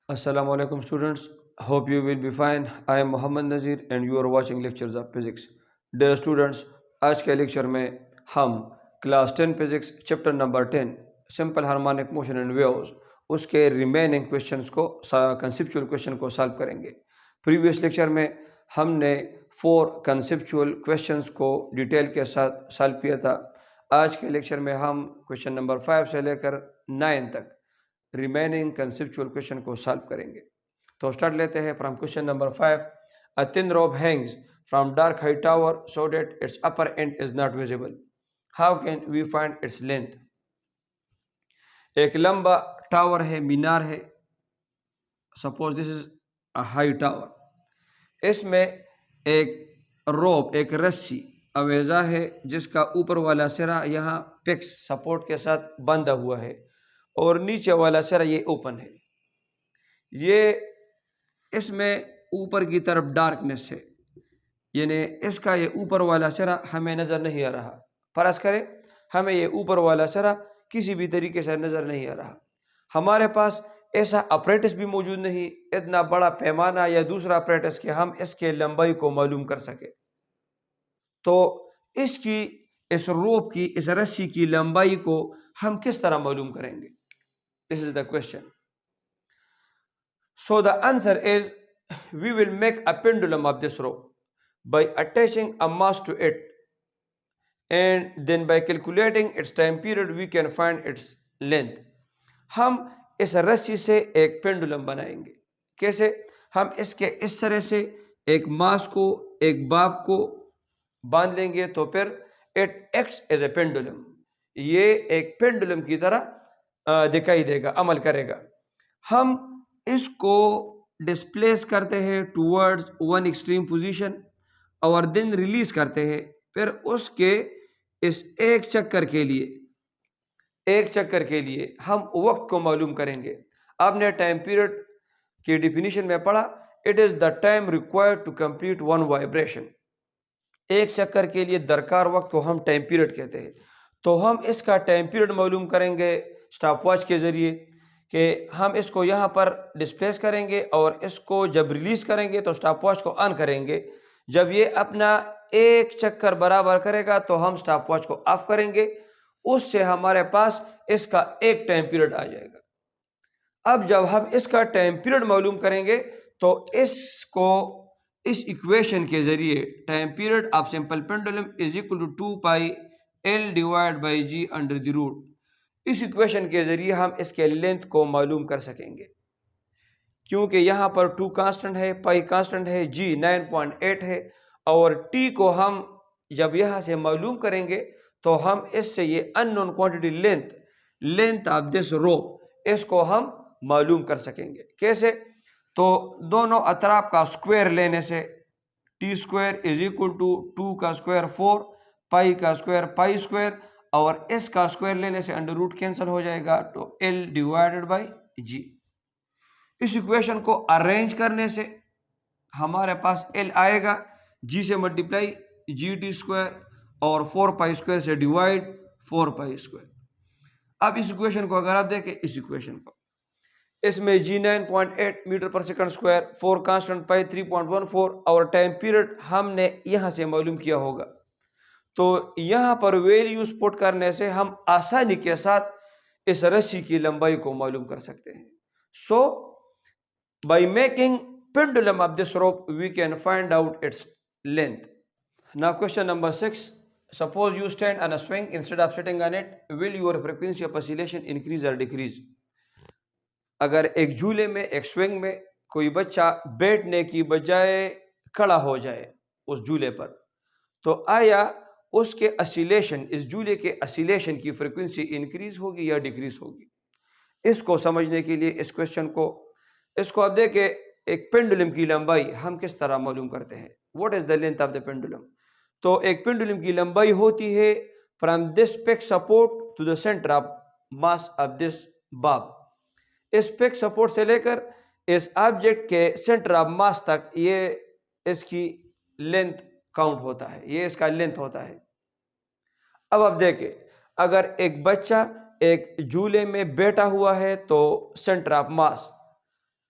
Assalamu alaikum students. Hope you will be fine. I am Mohammad Nazir and you are watching lectures of physics. Dear students, आज के lecture में हम class 10 physics chapter number 10 simple harmonic motion and waves उसके remaining questions को conceptual question को solve करेंगे। Previous lecture में हमने 4 कंसेप्चुअल क्वेश्चंस को डिटेल के साथ सॉल्व किया था। आज के लेक्चर में हम क्वेश्चन नंबर 5 से लेकर 9 तक रिमेनिंग कंसेप्चुअल क्वेश्चन को सॉल्व करेंगे। तो स्टार्ट लेते हैं from question number 5। A thin rope hangs from dark high tower so that its upper end is not visible. How can we find its length. एक लंबा टावर है, मीनार है, suppose this is a high tower. इसमें एक रोप, एक रस्सी अवेजा है जिसका ऊपर वाला सिरा यहाँ फिक्स सपोर्ट के साथ बंधा हुआ है और नीचे वाला सिरा ये ओपन है। ये इसमें ऊपर की तरफ डार्कनेस है, यानी इसका ये ऊपर वाला सिरा हमें नज़र नहीं आ रहा। फर्ज करें हमें ये ऊपर वाला सिरा किसी भी तरीके से नज़र नहीं आ रहा, हमारे पास ऐसा अपरेटस भी मौजूद नहीं, इतना बड़ा पैमाना या दूसरा अपरेटस कि हम इसके लंबाई को मालूम कर सके। तो इसकी, इस रोप की, इस रस्सी की लंबाई को हम किस तरह मालूम करेंगे? This is the question. So the answer is we will make a pendulum of this rope by attaching a mass to it, and then by calculating its time period we can find its length. हम इस रस्सी से एक pendulum बनाएंगे। कैसे? हम इसके इस तरह से एक मास को, एक बाब को बांध लेंगे तो फिर it acts as a pendulum. ये एक पेंडुलम की तरह दिखाई देगा, अमल करेगा। हम इसको डिस्प्लेस करते हैं टूवर्ड्स वन एक्सट्रीम पोजीशन और देन रिलीज करते हैं। फिर उसके इस एक चक्कर के लिए हम वक्त को मालूम करेंगे। आपने टाइम पीरियड की डिफिनीशन में पढ़ा, it is the time required to complete one vibration. एक चक्कर के लिए दरकार वक्त को हम टाइम पीरियड कहते हैं। तो हम इसका टाइम पीरियड मालूम करेंगे स्टॉप वॉच के जरिए कि हम इसको यहाँ पर डिस्प्लेस करेंगे और इसको जब रिलीज करेंगे तो स्टॉप वॉच को ऑन करेंगे। जब ये अपना एक चक्कर बराबर करेगा तो हम स्टॉप वॉच को ऑफ करेंगे, उससे हमारे पास इसका एक टाइम पीरियड आ जाएगा। अब जब हम इसका टाइम पीरियड मालूम करेंगे तो इसको इस इक्वेशन के जरिए time period of simple pendulum is equal to 2 pi L divide by G under the root, इस इक्वेशन के जरिए हम इसके लेंथ को मालूम कर सकेंगे। क्योंकि यहाँ पर 2 कांस्टेंट है, पाई कांस्टेंट है, जी 9.8 है और टी को हम जब यहाँ से मालूम करेंगे तो हम इससे ये unknown quantity length of this रोप इसको हम मालूम कर सकेंगे। कैसे? तो दोनों अतराफ का स्क्वायर लेने से T square is equal to 2 का स्क्वायर 4, पाई का स्क्वायर पाई स्क्वायर और एस का स्क्वायर लेने से अंडर रूट कैंसिल हो जाएगा, तो एल डिवाइडेड बाई जी। इस इक्वेशन को अरेंज करने से हमारे पास एल आएगा, जी से मल्टीप्लाई जी टी स्क्वायर और 4 पाई स्क्वायर से डिवाइड 4 पाई स्क्वायर। अब इस इक्वेशन को अगर आप देखें, इस इक्वेशन को, इसमें जी 9.8 मीटर पर सेकंड स्क्वायर, 4 कांस्टेंट, पाई 3.14 और टाइम पीरियड हमने यहां से मालूम किया होगा। तो यहां पर वैल्यूज पुट करने से हम आसानी के साथ इस रस्सी की लंबाई को मालूम कर सकते हैं। So by making pendulum of this rope we can find out its length. Now question number 6, suppose you stand on a swing instead of sitting on it, will your frequency of oscillation increase और decrease. अगर एक झूले में, एक swing में कोई बच्चा बैठने की बजाय खड़ा हो जाए उस झूले पर, तो आया उसके ऑसिलेशन, इस झूले के ऑसिलेशन की फ्रीक्वेंसी इंक्रीज होगी या डिक्रीज होगी? इसको समझने के लिए इस क्वेश्चन को, इसको आप देखें, एक पेंडुलम की लंबाई हम किस तरह मालूम करते हैं? What is the length of the pendulum? तो एक पेंडुलम की लंबाई होती है from this pick support to the centre of mass of this bob. इस पिक सपोर्ट से लेकर इस ऑब्जेक्ट के सेंटर ऑफ मास तक ये इसकी लेंथ काउंट होता है, ये इसका लेंथ होता है। अब आप देखें, अगर एक बच्चा एक झूले में बैठा हुआ है तो सेंटर ऑफ मास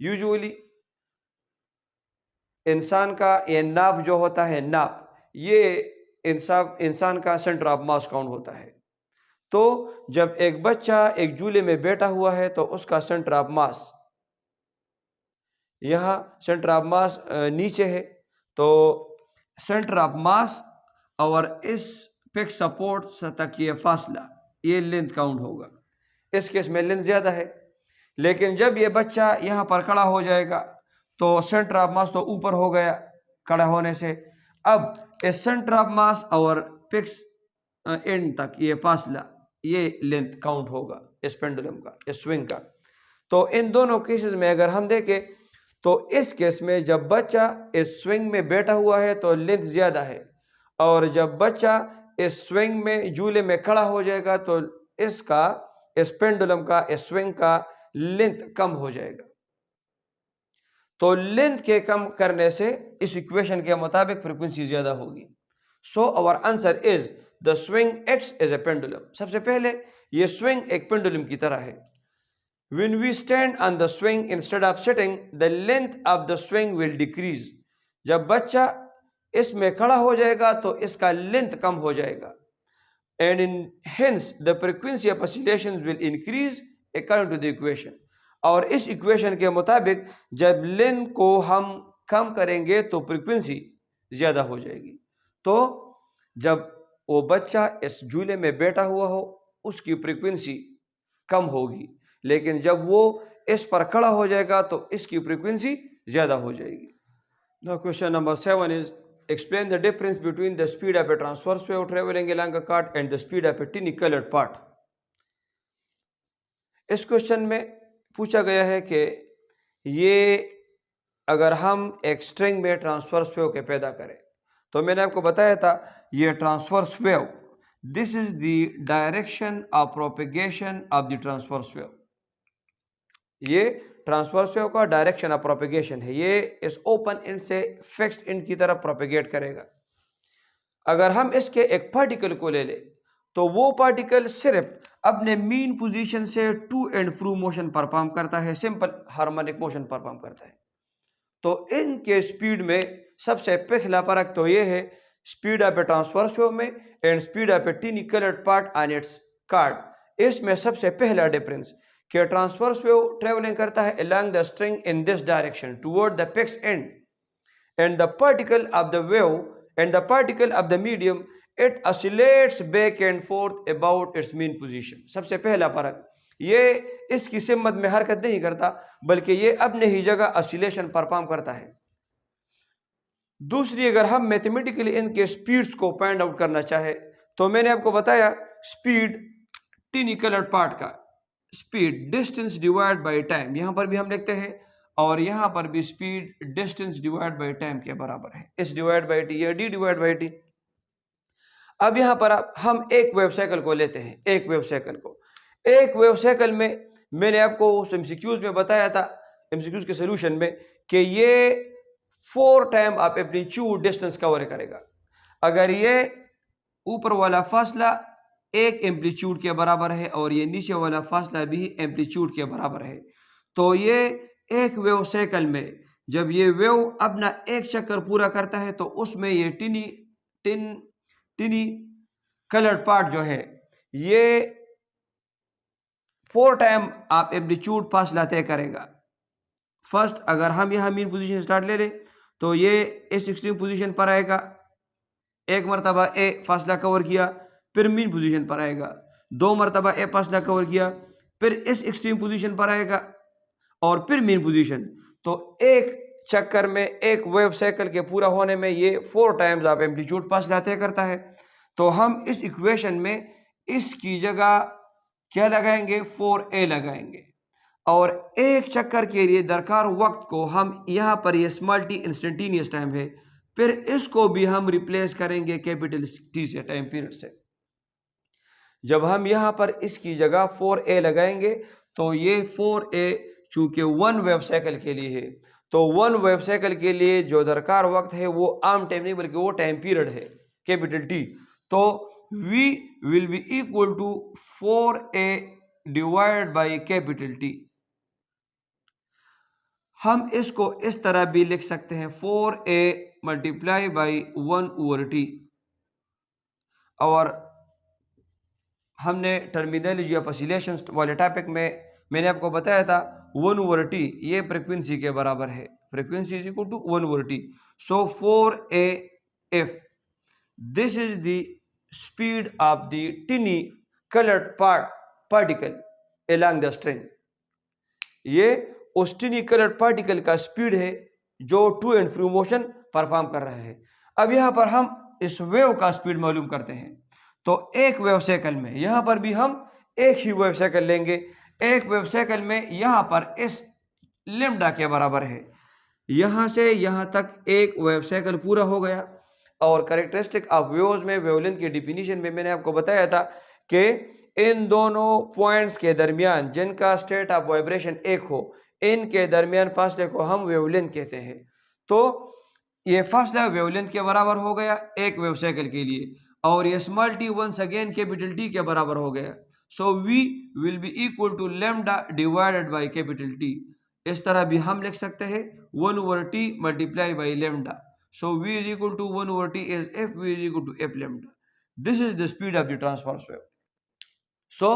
यूजुअली इंसान का ये नाप जो होता है, नाप, ये इंसान का सेंटर ऑफ मास काउंट होता है। तो जब एक बच्चा एक झूले में बैठा हुआ है तो उसका सेंटर ऑफ मास, यहाँ सेंटर ऑफ मास नीचे है, तो सेंटर ऑफ मास और इस फिक्स सपोर्ट तक ये फासला, ये लेंथ काउंट होगा। इस केस में लेंथ ज्यादा है, लेकिन जब ये बच्चा यहाँ पर खड़ा हो जाएगा तो सेंटर ऑफ मास तो ऊपर हो गया खड़ा होने से। अब इस सेंटर ऑफ मास और फिक्स एंड तक ये फासला, ये लेंथ काउंट होगा इस पेंडुलम का, इस स्विंग का। तो इन दोनों केसेस में अगर हम देखें तो इस केस में जब बच्चा इस स्विंग में बैठा हुआ है तो लेंथ ज्यादा है, और जब बच्चा इस स्विंग में झूले में खड़ा हो जाएगा तो इसका, इस पेंडुलम का, इस स्विंग का लेंथ कम हो जाएगा। तो लेंथ के कम करने से इस इक्वेशन के मुताबिक फ्रीक्वेंसी ज्यादा होगी। So our answer is the swing acts as a pendulum. सबसे पहले ये स्विंग एक पेंडुलम की तरह है। When we stand on the swing instead of sitting, the length of the swing will decrease. जब बच्चा इसमें खड़ा हो जाएगा तो इसका लेंथ कम हो जाएगा, and in hence the frequency of oscillations will increase according to the equation. और इस इक्वेशन के मुताबिक जब लेंथ को हम कम करेंगे तो फ्रीक्वेंसी ज्यादा हो जाएगी। तो जब वो बच्चा इस झूले में बैठा हुआ हो उसकी फ्रीक्वेंसी कम होगी, लेकिन जब वो इस पर खड़ा हो जाएगा तो इसकी फ्रीक्वेंसी ज्यादा हो जाएगी। Now question number 7 is explain the difference between the speed of a transverse wave travelling along a cart and the speed of a tiny coloured part. इस क्वेश्चन में पूछा गया है कि ये अगर हम एक स्ट्रिंग में ट्रांसवर्स वेव के पैदा करें, तो मैंने आपको बताया था ये transverse wave, this is the direction of propagation of the transverse wave. ये ट्रांसवर्स वेव का डायरेक्शन ऑफ प्रोपेगेशन है, ये इस ओपन एंड से फिक्स्ड एंड की तरफ प्रोपेगेट करेगा। अगर हम इसके एक पार्टिकल को ले ले तो वो पार्टिकल सिर्फ अपने मीन पोजीशन से टू एंड फ्रू मोशन परफॉर्म करता है, सिंपल हार्मोनिक मोशन परफॉर्म करता है। तो इनके स्पीड में सबसे पहला फर्क तो ये है speed of a transverse wave में and speed of a tiny coloured part on its card. इसमें सबसे पहला डिफरेंस कि ट्रांसवर्स वेव ट्रेवलिंग करता है along the string in this direction toward the apex end, and the particle of the wave and the particle of the medium it oscillates back and forth about its mean position। सबसे पहला फर्क ये इसकी सिमत में हरकत नहीं करता बल्कि ये अपने ही जगह ऑसिलेशन परफॉर्म करता है। दूसरी, अगर हम मैथमेटिकली इनके स्पीड्स को फाइंड आउट करना चाहे तो मैंने आपको बताया स्पीड टिनी कलर्ड पार्ट का speed distance divide by time, यहां पर भी हम लिखते हैं और यहां पर भी speed distance divide by time के बराबर है, एस डिवाइड बाय टी या डी डिवाइड बाय टी। अब यहां पर हम एक वेव साइकिल को लेते हैं, एक वेव साइकिल में मैंने आपको उस एमसीक्यूज में बताया था, एमसीक्यूज के सोल्यूशन में, कि ये 4 टाइम आप एम्पलीट्यूड डिस्टेंस कवर करेगा। अगर ये ऊपर वाला फासला एक एम्पलीट्यूड के बराबर है और ये नीचे वाला फासला भी एम्पलीट्यूड के बराबर है, तो ये एक वेव साइकिल में जब ये वेव अपना एक चक्कर पूरा करता है तो उसमें ये टिनी कलर्ड पार्ट जो है ये 4 टाइम आप एम्पलीट्यूड फासला तय करेगा। फर्स्ट, अगर हम यहाँ मीन पोजीशन स्टार्ट ले लें तो ये इस एक्सट्रीम पोजीशन पर आएगा, एक मरतबा ए फासला कवर किया, फिर मीन पोजीशन पर आएगा, 2 मरतबा ए फासला कवर किया, फिर इस एक्सट्रीम पोजीशन पर आएगा और फिर मीन पोजीशन। तो एक चक्कर में एक वेव साइकिल के पूरा होने में ये 4 टाइम्स आप एम्पलीट्यूड फासला तय करता है। तो हम इस इक्वेशन में इसकी जगह क्या लगाएंगे, 4a लगाएंगे और एक चक्कर के लिए दरकार वक्त को हम यहाँ पर ये स्मॉल टी इंस्टेंटेनियस टाइम है, फिर इसको भी हम रिप्लेस करेंगे कैपिटल टी से, टाइम पीरियड से। जब हम यहाँ पर इसकी जगह 4a लगाएंगे तो ये 4a चूंकि 1 वेव साइकिल के लिए है, तो 1 वेव साइकिल के लिए जो दरकार वक्त है वो आम टाइम नहीं बल्कि वो टाइम पीरियड है, कैपिटल टी। तो v will be equal to 4a divide by capital T. हम इसको इस तरह भी लिख सकते हैं 4a मल्टीप्लाई बाई 1/t। और हमने टर्मिनोलॉजी ऑफ ऑसिलेशंस वाले टॉपिक में मैंने आपको बताया था 1/t ये फ्रीक्वेंसी के बराबर है, frequency is equal to 1/t। सो 4a this is the speed of the tiny colored particle along the string। ये उस tiny colored particle का स्पीड है जो to and fro motion perform कर रहा है। अब यहां पर हम इस वेव का स्पीड मालूम करते हैं, तो एक वेव साइकिल में यहां पर भी हम एक ही वेव साइकिल लेंगे। एक वेव साइकिल में यहां पर इस लेमडा के बराबर है, यहां से यहां तक एक वेव साइकिल पूरा हो गया। और कैरेक्टरिस्टिक ऑफ वेव्स में वेवलेंथ की डिफिनीशन में मैंने आपको बताया था कि इन दोनों पॉइंट्स के दरमियान जिनका स्टेट ऑफ वाइब्रेशन एक हो, इनके दरमियान फासले को हम वेवलेंथ कहते हैं। तो ये फासला वेवलेंथ के बराबर हो गया एक वेव साइकिल के लिए, और ये small T once again capital T के बराबर हो गया। So V will be equal to lambda divided by capital T. इस तरह भी हम लिख सकते हैं 1/t multiply by lambda. So V is equal to 1/t is f V is equal to f lambda. This is the speed of the transverse wave. So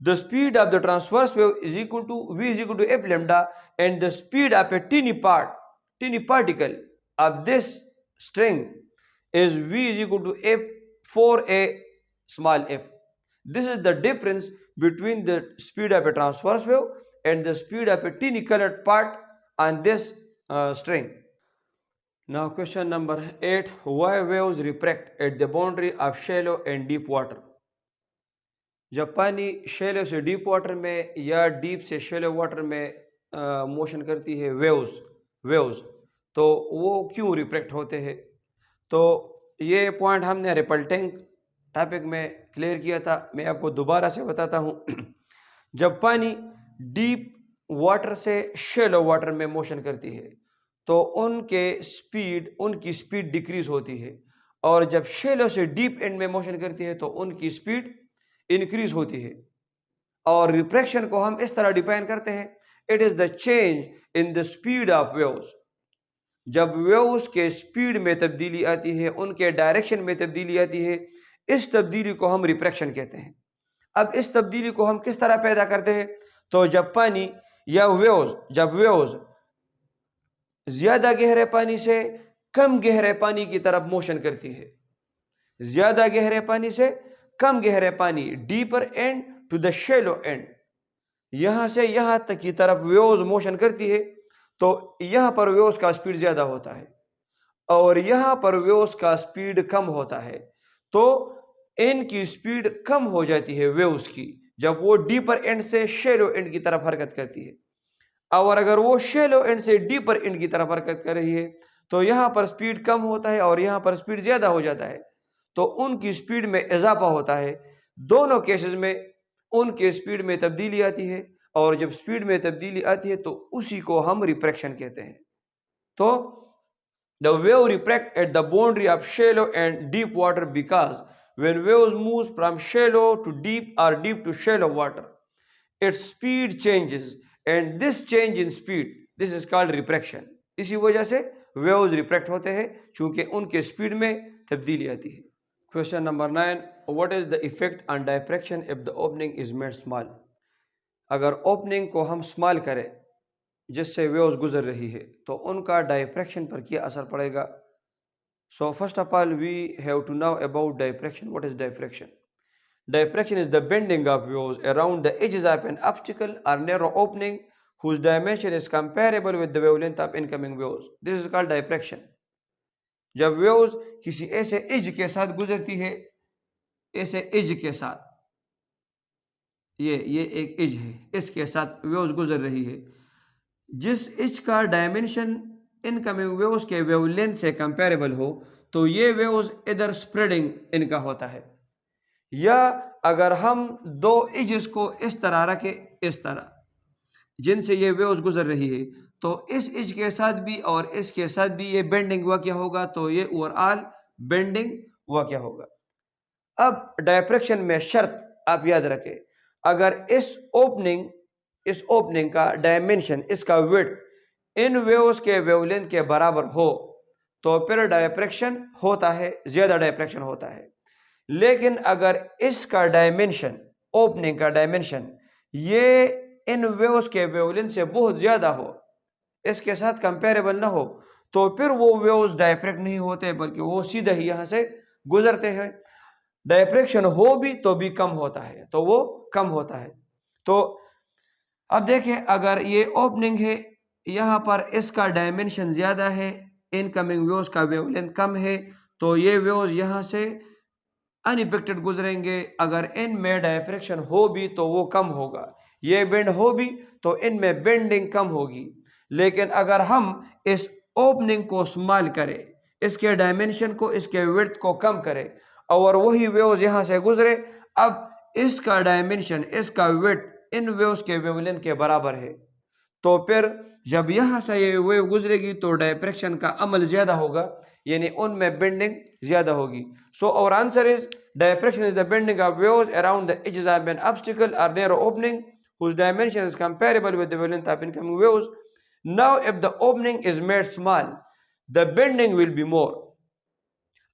the speed of the transverse wave is equal to V is equal to f lambda, and the speed of a tiny particle of this string is V is equal to f 4a small f. This is the difference between the speed of a transverse wave and the speed of a tiny colored part on this string. Now question number 8, why waves refract at the boundary of shallow and deep water? जब पानी shallow से deep water में या deep से shallow water में motion करती है waves, तो वो क्यों रिफ्रैक्ट होते हैं? तो ये पॉइंट हमने रिपल्टिंग टॉपिक में क्लियर किया था, मैं आपको दोबारा से बताता हूँ। जब पानी डीप वाटर से शैलो वाटर में मोशन करती है तो उनकी स्पीड डिक्रीज होती है, और जब शैलो से डीप एंड में मोशन करती है तो उनकी स्पीड इंक्रीज होती है। और रिफ्रैक्शन को हम इस तरह डिफाइन करते हैं, it is the change in the speed of waves. जब वेव्स के स्पीड में तब्दीली आती है, उनके डायरेक्शन में तब्दीली आती है, इस तब्दीली को हम रिफ्रैक्शन कहते हैं। अब इस तब्दीली को हम किस तरह पैदा करते हैं? तो जब पानी या वेव्स ज्यादा गहरे पानी से कम गहरे पानी की तरफ मोशन करती है, ज्यादा गहरे पानी से कम गहरे पानी, deeper end to the shallow end, यहां से यहां तक की तरफ वेव्स मोशन करती है, तो यहां पर वेव्स का स्पीड ज्यादा होता है और यहां पर वेव्स का स्पीड कम होता है। तो इनकी स्पीड कम हो जाती है वेव्स की जब वो डीपर एंड से शैलो एंड की तरफ हरकत करती है, और अगर वो शैलो एंड से डीपर एंड की तरफ हरकत कर रही है तो यहां पर स्पीड कम होता है और यहां पर स्पीड ज्यादा हो जाता है, तो उनकी स्पीड में इजाफा होता है। दोनों केसेस में उनके स्पीड में तब्दीली आती है, और जब स्पीड में तब्दीली आती है तो उसी को हम रिफ्रैक्शन कहते हैं। तो the wave refract at the boundary of shallow and deep water because when waves moves from shallow to deep or deep to shallow water, its speed changes, and this change in speed, this is called refraction। इसी वजह से waves refract होते हैं चूंकि उनके speed में तब्दीली आती है। Question number 9, what is the effect on diffraction if the opening is made small? अगर ओपनिंग को हम स्मॉल करें जिससे वेव्स गुजर रही है तो उनका डायफ्रैक्शन पर क्या असर पड़ेगा? So first of all, we have to know about diffraction. What is diffraction? Diffraction is the bending of waves around the edges of an obstacle or narrow opening whose dimension is comparable with the wavelength of incoming waves. This is called diffraction. जब waves किसी ऐसे edge के साथ गुजरती है, ऐसे edge के साथ, ये एक edge है, इसके साथ waves गुजर रही है, जिस edge का डायमेंशन इनकमिंग वेव्स के वेवलेंथ से कंपेरेबल हो, तो ये वेव्स इधर स्प्रेडिंग इनका होता है। या अगर हम दो एजेस को इस तरह रखें, इस तरह जिनसे ये वेव्स गुजर रही है, तो इस एज के साथ भी और इसके साथ भी ये बेंडिंग हुआ क्या होगा? तो ये ओवरऑल बेंडिंग हुआ क्या होगा? अब डायफ्रैक्शन में शर्त आप याद रखें, अगर इस ओपनिंग का डायमेंशन, इसका विड्थ इन वेव्स के वेवलेंथ के बराबर हो तो फिर डायफ्रैक्शन होता है, ज्यादा डायफ्रैक्शन होता है। लेकिन अगर इसका डायमेंशन, ओपनिंग का डायमेंशन ये इन वेव्स के वेवलेंथ से बहुत ज्यादा हो, इसके साथ कंपेरेबल ना हो, तो फिर वो वेव्स डायफ्रैक्ट नहीं होते बल्कि वो सीधा ही यहां से गुजरते हैं। डायफ्रैक्शन हो भी तो भी कम होता है, तो वो कम होता है। तो अब देखें, अगर ये ओपनिंग है, यहां पर इसका डायमेंशन ज्यादा है, इनकमिंग वेव्स का वेवलेंथ कम है, तो ये वेव्स यहां से अनइफेक्टेड गुजरेंगे। अगर इनमें डायफ्रैक्शन हो भी तो वो कम होगा, ये बेंड हो भी तो इनमें बेंडिंग कम होगी। लेकिन अगर हम इस ओपनिंग को स्मॉल करें, इसके डायमेंशन को, इसके विड्थ को कम करें और वही वेव्स यहां से गुजरे, अब इसका डायमेंशन, इसका विड्थ इन वेव्स के वेवलेंथ के बराबर है, तो फिर जब यहां से ये वेव गुजरेगी तो डायफ्रैक्शन का अमल ज्यादा होगा, यानी उनमें बेंडिंग ज्यादा होगी। So our answer is diffraction is the bending of waves around the edges of an obstacle or narrow opening whose dimension is comparable with the wavelength of incoming waves. Now if the opening is made small, the bending will be more.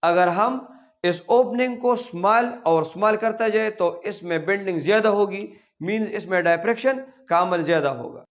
अगर हम इस opening को small और small करता जाए तो इसमें bending ज्यादा होगी, मींस इसमें डायफ्रैक्शन का अमल ज्यादा होगा।